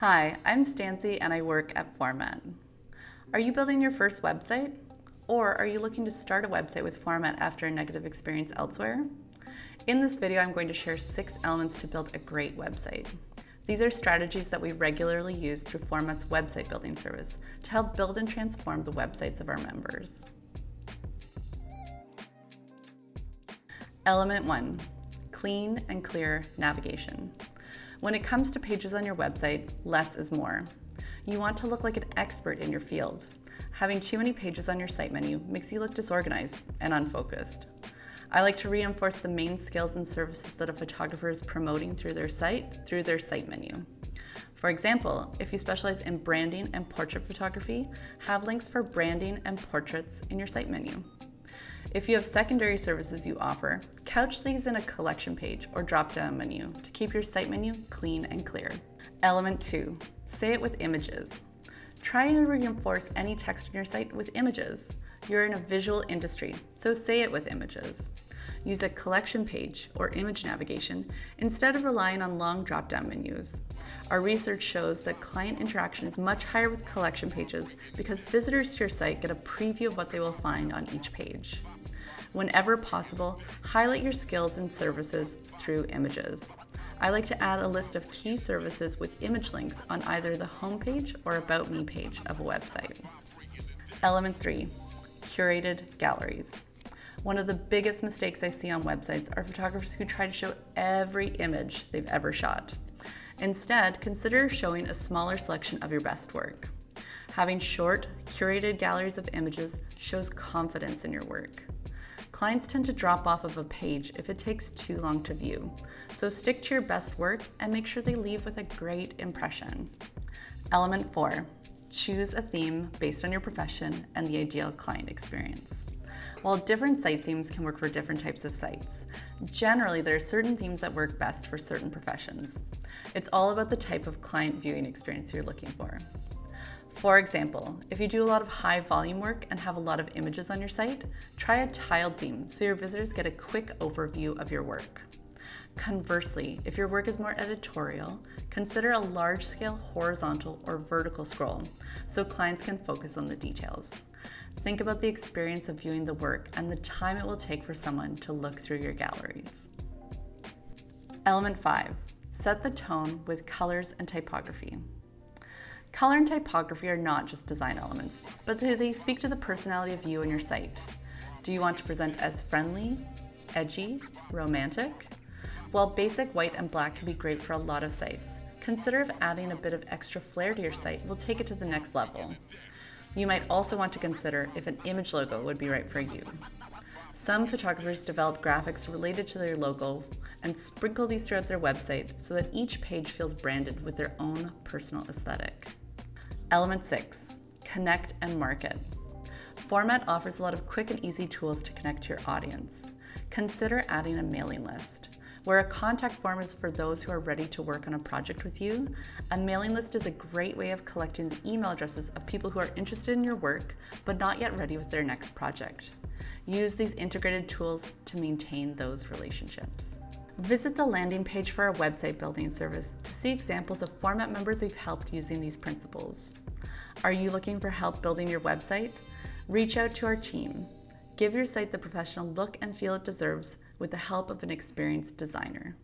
Hi, I'm Stancy and I work at Format. Are you building your first website? Or are you looking to start a website with Format after a negative experience elsewhere? In this video, I'm going to share 6 elements to build a great website. These are strategies that we regularly use through Format's website building service to help build and transform the websites of our members. Element 1, clean and clear navigation. When it comes to pages on your website, less is more. You want to look like an expert in your field. Having too many pages on your site menu makes you look disorganized and unfocused. I like to reinforce the main skills and services that a photographer is promoting through their site menu. For example, if you specialize in branding and portrait photography, have links for branding and portraits in your site menu. If you have secondary services you offer, couch these in a collection page or drop-down menu to keep your site menu clean and clear. Element 2, say it with images. Try and reinforce any text on your site with images. You're in a visual industry, so say it with images. Use a collection page or image navigation instead of relying on long drop-down menus. Our research shows that client interaction is much higher with collection pages because visitors to your site get a preview of what they will find on each page. Whenever possible, highlight your skills and services through images. I like to add a list of key services with image links on either the homepage or About Me page of a website. Element 3, curated galleries. One of the biggest mistakes I see on websites are photographers who try to show every image they've ever shot. Instead, consider showing a smaller selection of your best work. Having short, curated galleries of images shows confidence in your work. Clients tend to drop off of a page if it takes too long to view, so stick to your best work and make sure they leave with a great impression. Element 4, choose a theme based on your profession and the ideal client experience. While different site themes can work for different types of sites, generally there are certain themes that work best for certain professions. It's all about the type of client viewing experience you're looking for. For example, if you do a lot of high volume work and have a lot of images on your site, try a tiled theme so your visitors get a quick overview of your work. Conversely, if your work is more editorial, consider a large-scale horizontal or vertical scroll so clients can focus on the details. Think about the experience of viewing the work and the time it will take for someone to look through your galleries. Element 5, set the tone with colors and typography. Color and typography are not just design elements, but they speak to the personality of you and your site. Do you want to present as friendly, edgy, romantic? While basic white and black can be great for a lot of sites, consider if adding a bit of extra flair to your site will take it to the next level. You might also want to consider if an image logo would be right for you. Some photographers develop graphics related to their logo and sprinkle these throughout their website so that each page feels branded with their own personal aesthetic. Element 6, connect and market. Format offers a lot of quick and easy tools to connect to your audience. Consider adding a mailing list. Where a contact form is for those who are ready to work on a project with you, a mailing list is a great way of collecting the email addresses of people who are interested in your work but not yet ready with their next project. Use these integrated tools to maintain those relationships. Visit the landing page for our website building service to see examples of Format members we've helped using these principles. Are you looking for help building your website? Reach out to our team. Give your site the professional look and feel it deserves with the help of an experienced designer.